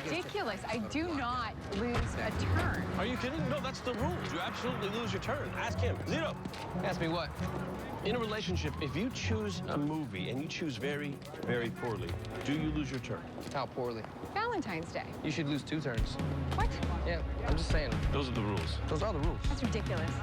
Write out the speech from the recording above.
ridiculous. I do not lose a turn. Are you kidding? No, that's the rules. You absolutely lose your turn. Ask him. Zito. Ask me what? In a relationship, if you choose a movie and you choose very, very poorly, do you lose your turn? How poorly? Valentine's Day. You should lose 2 turns. What? Yeah, I'm just saying. Those are the rules. Those are the rules. That's ridiculous.